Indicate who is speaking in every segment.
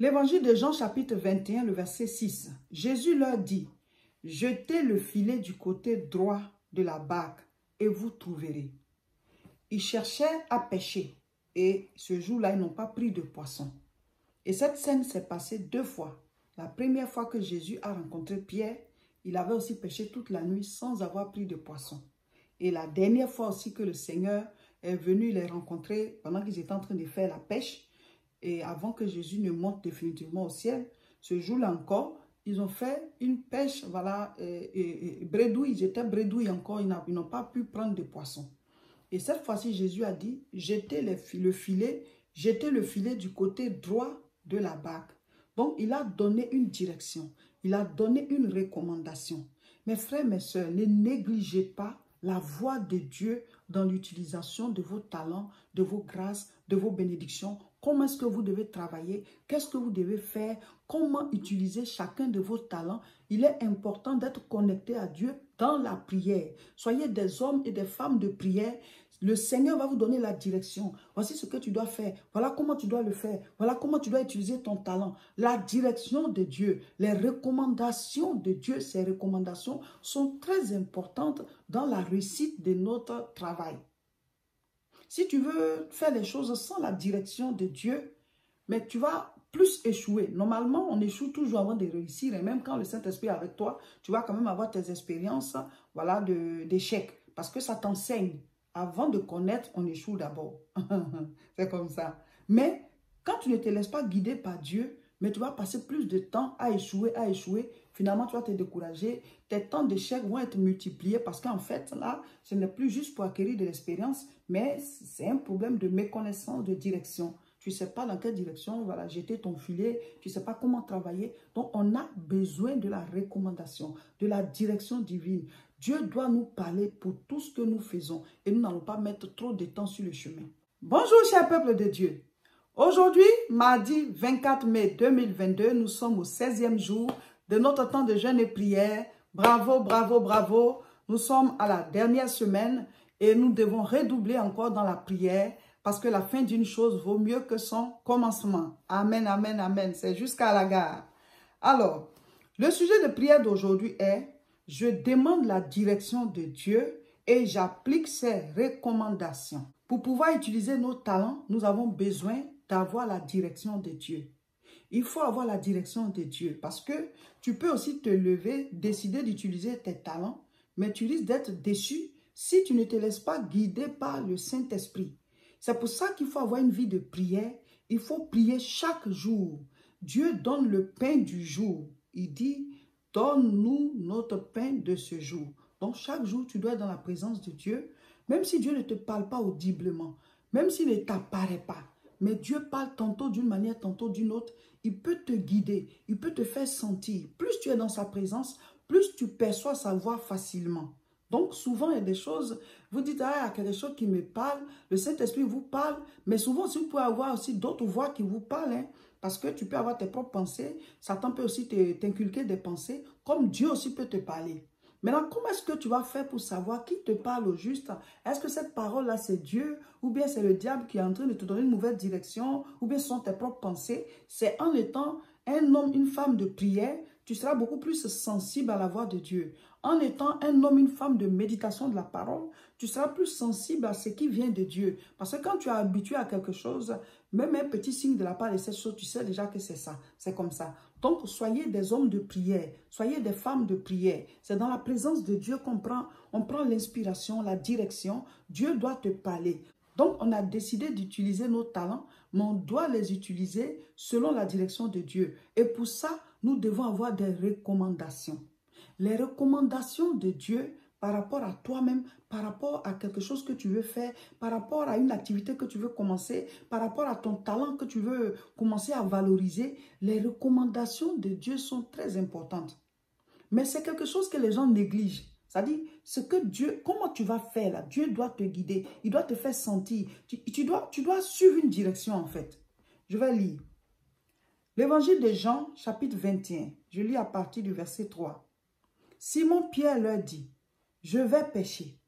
Speaker 1: L'évangile de Jean chapitre 21, le verset 6. Jésus leur dit, « Jetez le filet du côté droit de la barque et vous trouverez. » Ils cherchaient à pêcher et ce jour-là, ils n'ont pas pris de poisson. Et cette scène s'est passée 2 fois. La première fois que Jésus a rencontré Pierre, il avait aussi pêché toute la nuit sans avoir pris de poisson. Et la dernière fois aussi que le Seigneur est venu les rencontrer pendant qu'ils étaient en train de faire la pêche, et avant que Jésus ne monte définitivement au ciel, ce jour-là encore, ils ont fait une pêche, voilà, bredouille, ils étaient bredouilles encore, ils n'ont pas pu prendre de poisson. Et cette fois-ci, Jésus a dit, jetez le filet du côté droit de la barque. Donc, il a donné une direction, il a donné une recommandation. Mes frères, mes sœurs, ne négligez pas la voix de Dieu dans l'utilisation de vos talents, de vos grâces, de vos bénédictions. Comment est-ce que vous devez travailler? Qu'est-ce que vous devez faire? Comment utiliser chacun de vos talents? Il est important d'être connecté à Dieu dans la prière. Soyez des hommes et des femmes de prière. Le Seigneur va vous donner la direction. Voici ce que tu dois faire. Voilà comment tu dois le faire. Voilà comment tu dois utiliser ton talent. La direction de Dieu, les recommandations de Dieu, ces recommandations sont très importantes dans la réussite de notre travail. Si tu veux faire les choses sans la direction de Dieu, mais tu vas plus échouer. Normalement, on échoue toujours avant de réussir. Et même quand le Saint-Esprit est avec toi, tu vas quand même avoir tes expériences, voilà, d'échecs. Parce que ça t'enseigne. Avant de connaître, on échoue d'abord. C'est comme ça. Mais quand tu ne te laisses pas guider par Dieu, mais tu vas passer plus de temps à échouer. Finalement, tu vas te décourager. Tes temps d'échec vont être multipliés parce qu'en fait, là, ce n'est plus juste pour acquérir de l'expérience, mais c'est un problème de méconnaissance de direction. Tu ne sais pas dans quelle direction, voilà, jeter ton filet, tu ne sais pas comment travailler. Donc, on a besoin de la recommandation, de la direction divine. Dieu doit nous parler pour tout ce que nous faisons et nous n'allons pas mettre trop de temps sur le chemin. Bonjour, cher peuple de Dieu. Aujourd'hui, mardi 24 mai 2022, nous sommes au 16e jour de notre temps de jeûne et prière. Bravo, bravo, bravo. Nous sommes à la dernière semaine et nous devons redoubler encore dans la prière parce que la fin d'une chose vaut mieux que son commencement. Amen, amen, amen. C'est jusqu'à la gare. Alors, le sujet de prière d'aujourd'hui est « Je demande la direction de Dieu et j'applique ses recommandations ». Pour pouvoir utiliser nos talents, nous avons besoin d'avoir la direction de Dieu. Il faut avoir la direction de Dieu parce que tu peux aussi te lever, décider d'utiliser tes talents, mais tu risques d'être déçu si tu ne te laisses pas guider par le Saint-Esprit. C'est pour ça qu'il faut avoir une vie de prière. Il faut prier chaque jour. Dieu donne le pain du jour. Il dit, donne-nous notre pain de ce jour. Donc chaque jour, tu dois être dans la présence de Dieu, même si Dieu ne te parle pas audiblement, même s'il ne t'apparaît pas. Mais Dieu parle tantôt d'une manière, tantôt d'une autre. Il peut te guider, il peut te faire sentir. Plus tu es dans sa présence, plus tu perçois sa voix facilement. Donc souvent, il y a des choses, vous dites, ah, il y a quelque chose qui me parle, le Saint-Esprit vous parle, mais souvent, si vous pouvez avoir aussi d'autres voix qui vous parlent, hein, parce que tu peux avoir tes propres pensées, Satan peut aussi t'inculquer des pensées, comme Dieu aussi peut te parler. Maintenant, comment est-ce que tu vas faire pour savoir qui te parle au juste? Est-ce que cette parole-là, c'est Dieu? Ou bien c'est le diable qui est en train de te donner une mauvaise direction? Ou bien ce sont tes propres pensées? C'est en étant un homme, une femme de prière, tu seras beaucoup plus sensible à la voix de Dieu. En étant un homme, une femme de méditation de la parole, tu seras plus sensible à ce qui vient de Dieu. Parce que quand tu es habitué à quelque chose, même un petit signe de la part de cette chose, tu sais déjà que c'est ça. C'est comme ça. Donc, soyez des hommes de prière. Soyez des femmes de prière. C'est dans la présence de Dieu qu'on prend l'inspiration, la direction. Dieu doit te parler. Donc, on a décidé d'utiliser nos talents, mais on doit les utiliser selon la direction de Dieu. Et pour ça, nous devons avoir des recommandations. Les recommandations de Dieu par rapport à toi-même, par rapport à quelque chose que tu veux faire, par rapport à une activité que tu veux commencer, par rapport à ton talent que tu veux commencer à valoriser, les recommandations de Dieu sont très importantes. Mais c'est quelque chose que les gens négligent. C'est-à-dire, ce que Dieu, comment tu vas faire là, Dieu doit te guider, il doit te faire sentir. Tu dois suivre une direction en fait. Je vais lire. L'évangile de Jean, chapitre 21. Je lis à partir du verset 3. Simon-Pierre leur dit, « Je vais pêcher. »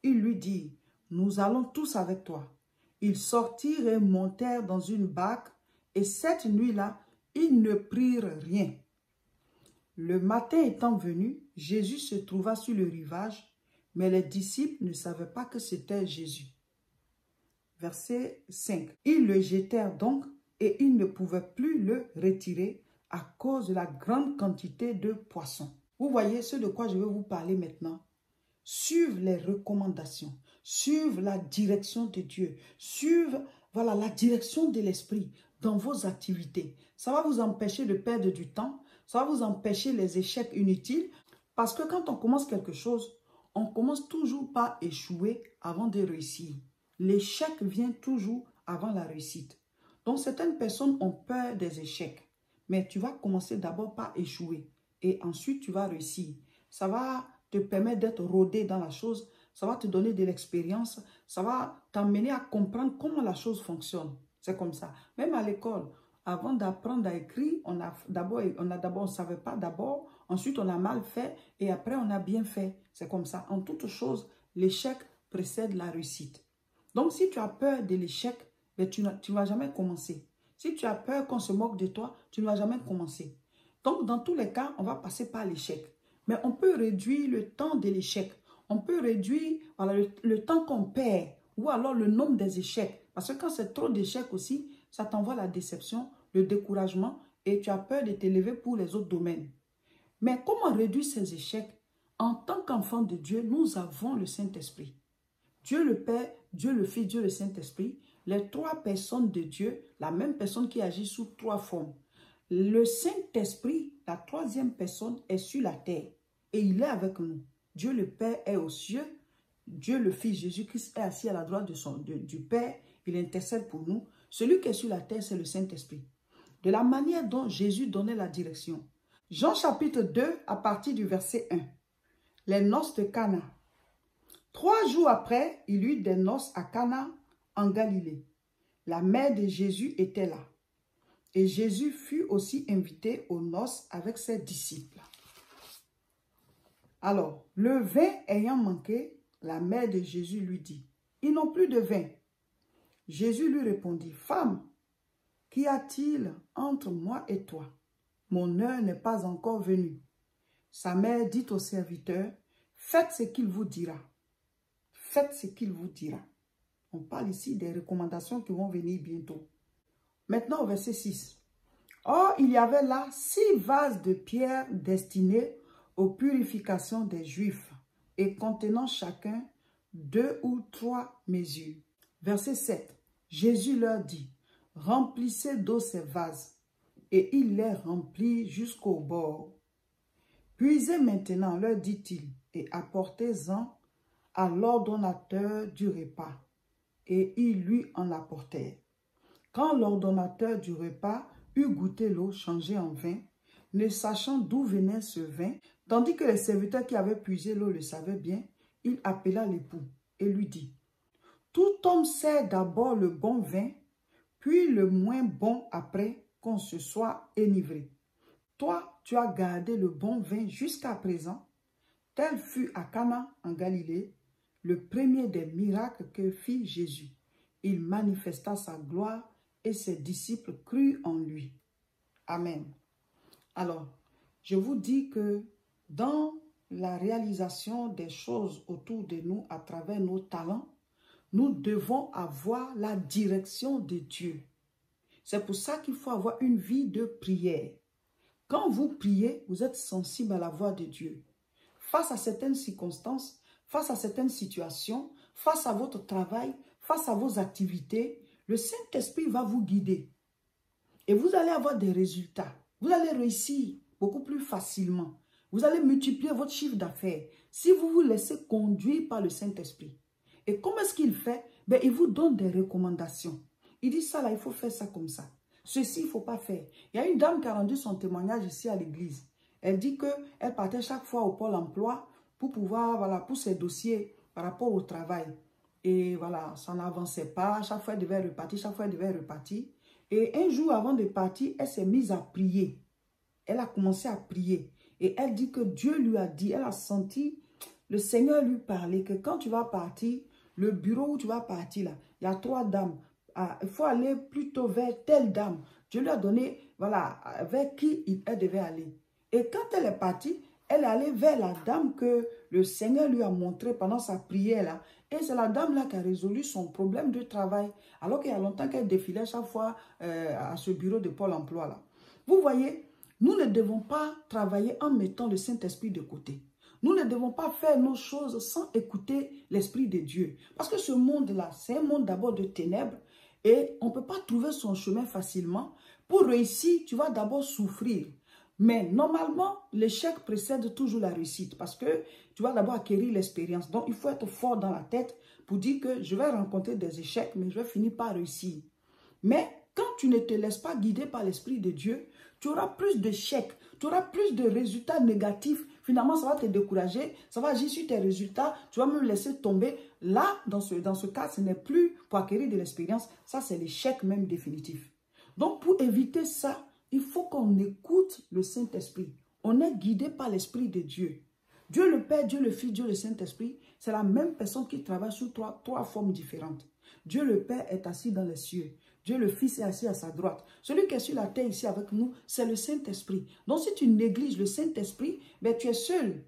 Speaker 1: Il lui dit, « Nous allons tous avec toi. » Ils sortirent et montèrent dans une barque, et cette nuit-là, ils ne prirent rien. Le matin étant venu, Jésus se trouva sur le rivage, mais les disciples ne savaient pas que c'était Jésus. Verset 5. Ils le jetèrent donc et ils ne pouvaient plus le retirer à cause de la grande quantité de poissons. Vous voyez ce de quoi je vais vous parler maintenant. Suivre les recommandations, suivre la direction de Dieu, suivre la direction de l'esprit dans vos activités. Ça va vous empêcher de perdre du temps, ça va vous empêcher les échecs inutiles parce que quand on commence quelque chose, on commence toujours par échouer avant de réussir. L'échec vient toujours avant la réussite. Donc certaines personnes ont peur des échecs, mais tu vas commencer d'abord par échouer et ensuite tu vas réussir. Ça va te permettre d'être rodé dans la chose, ça va te donner de l'expérience, ça va t'amener à comprendre comment la chose fonctionne. C'est comme ça. Même à l'école, avant d'apprendre à écrire, on ne savait pas d'abord, ensuite on a mal fait et après on a bien fait. C'est comme ça. En toute chose, l'échec précède la réussite. Donc si tu as peur de l'échec, tu ne vas jamais commencer. Si tu as peur qu'on se moque de toi, tu ne vas jamais commencer. Donc dans tous les cas, on va passer par l'échec. Mais on peut réduire le temps de l'échec. On peut réduire le temps qu'on perd ou alors le nombre des échecs. Parce que quand c'est trop d'échecs aussi, ça t'envoie la déception, le découragement et tu as peur de t'élever pour les autres domaines. Mais comment réduire ces échecs? En tant qu'enfant de Dieu, nous avons le Saint-Esprit. Dieu le Père, Dieu le Fils, Dieu le Saint-Esprit, les trois personnes de Dieu, la même personne qui agit sous trois formes. Le Saint-Esprit, la troisième personne, est sur la terre et il est avec nous. Dieu le Père est aux cieux, Dieu le Fils Jésus-Christ est assis à la droite du Père, il intercède pour nous. Celui qui est sur la terre, c'est le Saint-Esprit. De la manière dont Jésus donnait la direction. Jean chapitre 2, à partir du verset 1. Les noces de Cana. 3 jours après, il y eut des noces à Cana en Galilée. La mère de Jésus était là. Et Jésus fut aussi invité aux noces avec ses disciples. Alors, le vin ayant manqué, la mère de Jésus lui dit, « Ils n'ont plus de vin. » Jésus lui répondit, « Femme, qu'y a-t-il entre moi et toi? Mon heure n'est pas encore venue. » Sa mère dit au serviteur, « Faites ce qu'il vous dira. » Faites ce qu'il vous dira. On parle ici des recommandations qui vont venir bientôt. Maintenant au verset 6. Or, il y avait là 6 vases de pierre destinés aux purifications des Juifs et contenant chacun 2 ou 3 mesures. Verset 7. Jésus leur dit, « Remplissez d'eau ces vases. » Et il les remplit jusqu'au bord. « Puisez maintenant, leur dit-il, et apportez-en à l'ordonnateur du repas. » Et ils lui en apportèrent. Quand l'ordonnateur du repas eut goûté l'eau changée en vin, ne sachant d'où venait ce vin, tandis que les serviteurs qui avaient puisé l'eau le savaient bien, il appela l'époux et lui dit, « Tout homme sert d'abord le bon vin, puis le moins bon après qu'on se soit enivré. Toi, tu as gardé le bon vin jusqu'à présent. » Tel fut à Cana en Galilée, le premier des miracles que fit Jésus. Il manifesta sa gloire et ses disciples crurent en lui. Amen. Alors, je vous dis que dans la réalisation des choses autour de nous à travers nos talents, nous devons avoir la direction de Dieu. C'est pour ça qu'il faut avoir une vie de prière. Quand vous priez, vous êtes sensible à la voix de Dieu. Face à certaines circonstances, face à certaines situations, face à votre travail, face à vos activités, le Saint-Esprit va vous guider. Et vous allez avoir des résultats. Vous allez réussir beaucoup plus facilement. Vous allez multiplier votre chiffre d'affaires si vous vous laissez conduire par le Saint-Esprit. Et comment est-ce qu'il fait? Ben, il vous donne des recommandations. Il dit ça là, il faut faire ça comme ça. Ceci, il ne faut pas faire. Il y a une dame qui a rendu son témoignage ici à l'église. Elle dit qu'elle partait chaque fois au pôle emploi pour pouvoir, pour ses dossiers par rapport au travail. Et voilà, ça n'avançait pas. Chaque fois, elle devait repartir, chaque fois, elle devait repartir. Et un jour avant de partir, elle s'est mise à prier. Elle a commencé à prier. Et elle dit que Dieu lui a dit, elle a senti le Seigneur lui parler que quand tu vas partir, le bureau où tu vas partir là, il y a 3 dames. Il faut aller plutôt vers telle dame. Dieu lui a donné voilà, vers qui elle devait aller. Et quand elle est partie, elle est allée vers la dame que le Seigneur lui a montré pendant sa prière là. Et c'est la dame là qui a résolu son problème de travail. Alors qu'il y a longtemps qu'elle défilait chaque fois à ce bureau de Pôle emploi là. Vous voyez, nous ne devons pas travailler en mettant le Saint-Esprit de côté. Nous ne devons pas faire nos choses sans écouter l'Esprit de Dieu. Parce que ce monde-là, c'est un monde d'abord de ténèbres et on ne peut pas trouver son chemin facilement. Pour réussir, tu vas d'abord souffrir. Mais normalement, l'échec précède toujours la réussite parce que tu vas d'abord acquérir l'expérience. Donc, il faut être fort dans la tête pour dire que je vais rencontrer des échecs, mais je vais finir par réussir. Mais quand tu ne te laisses pas guider par l'Esprit de Dieu, tu auras plus d'échecs, tu auras plus de résultats négatifs. Finalement, ça va te décourager, ça va agir sur tes résultats, tu vas même laisser tomber. Là, dans ce cas, ce n'est plus pour acquérir de l'expérience, ça c'est l'échec même définitif. Donc, pour éviter ça, il faut qu'on écoute le Saint-Esprit. On est guidé par l'Esprit de Dieu. Dieu le Père, Dieu le Fils, Dieu le Saint-Esprit, c'est la même personne qui travaille sous trois formes différentes. Dieu le Père est assis dans les cieux. Dieu le Fils est assis à sa droite. Celui qui est sur la terre ici avec nous, c'est le Saint-Esprit. Donc si tu négliges le Saint-Esprit, ben, tu es seul.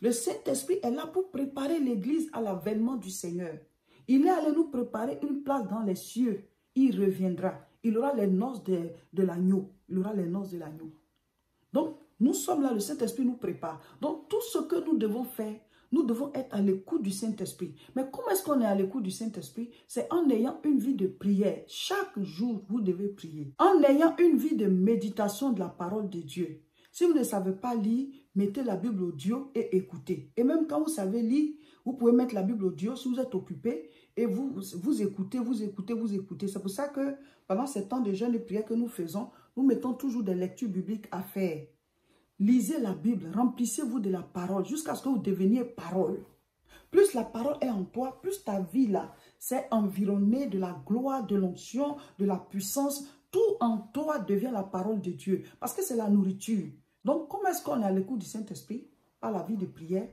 Speaker 1: Le Saint-Esprit est là pour préparer l'Église à l'avènement du Seigneur. Il est allé nous préparer une place dans les cieux. Il reviendra. Il aura les noces de l'agneau. Il aura les noces de l'agneau. Donc, nous sommes là, le Saint-Esprit nous prépare. Donc, tout ce que nous devons faire, nous devons être à l'écoute du Saint-Esprit. Mais comment est-ce qu'on est à l'écoute du Saint-Esprit? C'est en ayant une vie de prière. Chaque jour, vous devez prier. En ayant une vie de méditation de la parole de Dieu. Si vous ne savez pas lire, mettez la Bible audio et écoutez. Et même quand vous savez lire, vous pouvez mettre la Bible audio si vous êtes occupé et vous écoutez, vous écoutez, vous écoutez. C'est pour ça que pendant ces temps de jeûne et prière que nous faisons, nous mettons toujours des lectures bibliques à faire. Lisez la Bible, remplissez-vous de la parole jusqu'à ce que vous deveniez parole. Plus la parole est en toi, plus ta vie là, c'est environné de la gloire, de l'onction, de la puissance. Tout en toi devient la parole de Dieu parce que c'est la nourriture. Donc, comment est-ce qu'on est à l'écoute du Saint-Esprit? Par la vie de prière,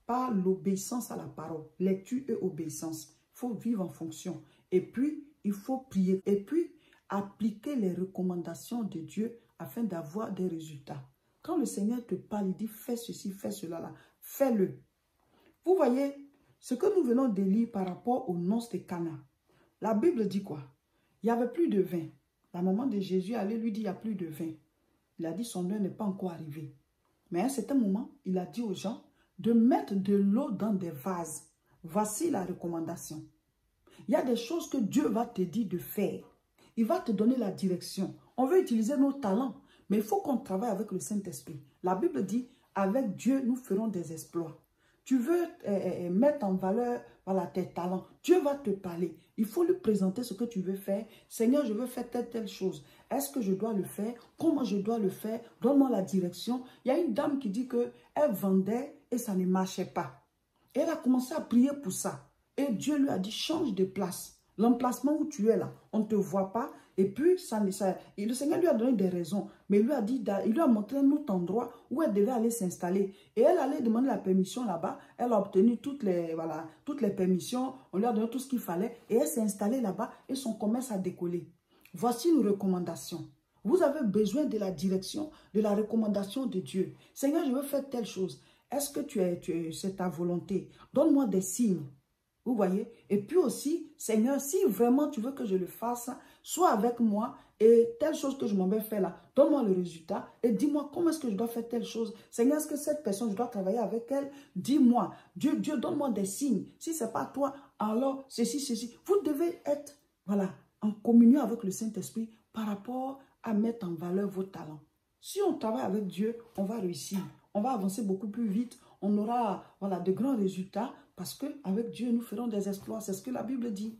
Speaker 1: par l'obéissance à la parole, lecture et obéissance. Il faut vivre en fonction. Et puis, il faut prier. Et puis, appliquer les recommandations de Dieu afin d'avoir des résultats. Quand le Seigneur te parle, il dit fais ceci, fais cela, là, fais-le. Vous voyez, ce que nous venons de lire par rapport aux noces de Cana. La Bible dit quoi? Il n'y avait plus de vin. La maman de Jésus allait lui dire il n'y a plus de vin. Il a dit son heure n'est pas encore arrivée. Mais à un certain moment, il a dit aux gens de mettre de l'eau dans des vases. Voici la recommandation. Il y a des choses que Dieu va te dire de faire. Il va te donner la direction. On veut utiliser nos talents, mais il faut qu'on travaille avec le Saint-Esprit. La Bible dit, avec Dieu, nous ferons des exploits. Tu veux mettre en valeur voilà, tes talents. Dieu va te parler. Il faut lui présenter ce que tu veux faire. Seigneur, je veux faire telle chose. Est-ce que je dois le faire? Comment je dois le faire? Donne-moi la direction. Il y a une dame qui dit qu'elle vendait et ça ne marchait pas. Et elle a commencé à prier pour ça. Et Dieu lui a dit, change de place. L'emplacement où tu es là, on ne te voit pas. Et puis, et le Seigneur lui a donné des raisons. Mais il lui a montré un autre endroit où elle devait aller s'installer. Et elle allait demander la permission là-bas. Elle a obtenu toutes les permissions. On lui a donné tout ce qu'il fallait. Et elle s'est installée là-bas et son commerce a décollé. Voici une recommandation. Vous avez besoin de la direction, de la recommandation de Dieu. Seigneur, je veux faire telle chose. Est-ce que c'est ta volonté? Donne-moi des signes. Vous voyez? Et puis aussi, Seigneur, si vraiment tu veux que je le fasse, sois avec moi et telle chose que je m'en vais faire là, donne-moi le résultat et dis-moi comment est-ce que je dois faire telle chose. Seigneur, est-ce que cette personne, je dois travailler avec elle? Dis-moi. Dieu, donne-moi des signes. Si ce n'est pas toi, alors ceci. Vous devez être, voilà, en communion avec le Saint-Esprit par rapport à mettre en valeur vos talents. Si on travaille avec Dieu, on va réussir. On va avancer beaucoup plus vite. On aura voilà, de grands résultats parce qu'avec Dieu, nous ferons des exploits. C'est ce que la Bible dit.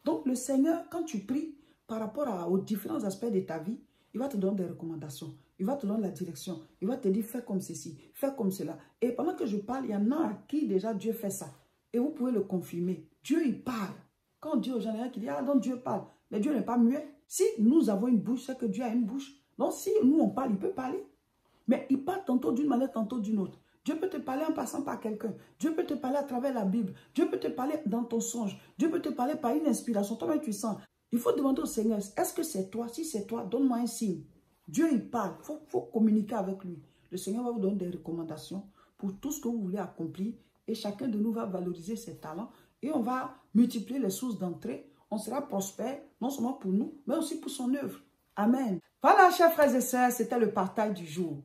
Speaker 1: Donc, le Seigneur, quand tu pries par rapport aux différents aspects de ta vie, il va te donner des recommandations. Il va te donner la direction. Il va te dire, fais comme ceci, fais comme cela. Et pendant que je parle, il y en a à qui déjà Dieu fait ça. Et vous pouvez le confirmer. Dieu, il parle. Quand on dit aux gens, il y en a qui disent, ah donc Dieu parle. Mais Dieu n'est pas muet. Si nous avons une bouche, c'est que Dieu a une bouche. Donc, si nous, on parle, il peut parler. Mais il parle tantôt d'une manière, tantôt d'une autre. Dieu peut te parler en passant par quelqu'un. Dieu peut te parler à travers la Bible. Dieu peut te parler dans ton songe. Dieu peut te parler par une inspiration. Toi-même, tu sens. Il faut demander au Seigneur, est-ce que c'est toi? Si c'est toi, donne-moi un signe. Dieu, il parle. Il faut communiquer avec lui. Le Seigneur va vous donner des recommandations pour tout ce que vous voulez accomplir. Et chacun de nous va valoriser ses talents. Et on va multiplier les sources d'entrée. On sera prospère, non seulement pour nous, mais aussi pour son œuvre. Amen. Voilà, chers frères et sœurs, c'était le partage du jour.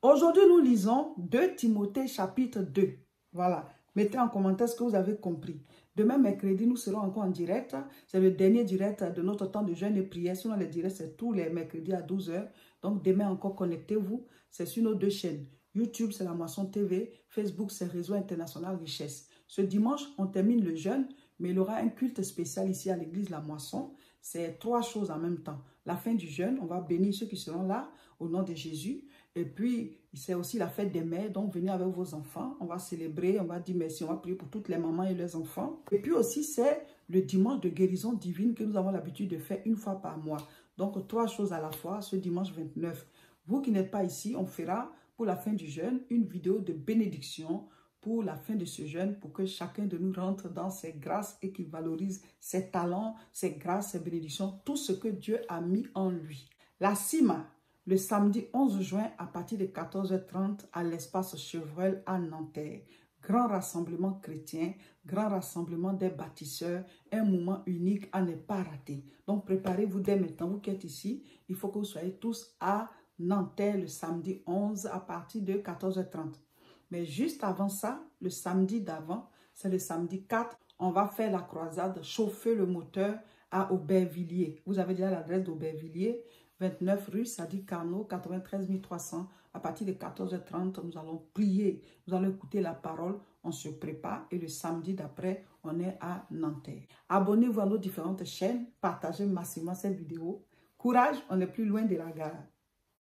Speaker 1: Aujourd'hui, nous lisons 2 Timothée chapitre 2. Voilà. Mettez en commentaire ce que vous avez compris. Demain, mercredi, nous serons encore en direct. C'est le dernier direct de notre temps de jeûne et prière. Sinon, les directs, c'est tous les mercredis à 12 h. Donc, demain encore, connectez-vous. C'est sur nos 2 chaînes. YouTube, c'est La Moisson TV. Facebook, c'est Réseau International Richesse. Ce dimanche, on termine le jeûne, mais il y aura un culte spécial ici à l'église La Moisson. C'est 3 choses en même temps. La fin du jeûne, on va bénir ceux qui seront là au nom de Jésus. Et puis, c'est aussi la fête des mères. Donc, venez avec vos enfants. On va célébrer, on va dire merci. On va prier pour toutes les mamans et leurs enfants. Et puis aussi, c'est le dimanche de guérison divine que nous avons l'habitude de faire une fois par mois. Donc, 3 choses à la fois, ce dimanche 29. Vous qui n'êtes pas ici, on fera pour la fin du jeûne une vidéo de bénédiction pour la fin de ce jeûne, pour que chacun de nous rentre dans ses grâces et qu'il valorise ses talents, ses grâces, ses bénédictions, tout ce que Dieu a mis en lui. La CIMA, le samedi 11 juin à partir de 14 h 30 à l'espace Chevreul à Nanterre. Grand rassemblement chrétien, grand rassemblement des bâtisseurs, un moment unique à ne pas rater. Donc préparez-vous dès maintenant, vous qui êtes ici, il faut que vous soyez tous à Nanterre le samedi 11 à partir de 14 h 30. Mais juste avant ça, le samedi d'avant, c'est le samedi 4, on va faire la croisade, chauffer le moteur à Aubervilliers. Vous avez déjà l'adresse d'Aubervilliers, 29 rue Sadi Carnot, 93 300. À partir de 14 h 30, nous allons prier, nous allons écouter la parole, on se prépare et le samedi d'après, on est à Nanterre. Abonnez-vous à nos différentes chaînes, partagez massivement cette vidéo. Courage, on est plus loin de la gare.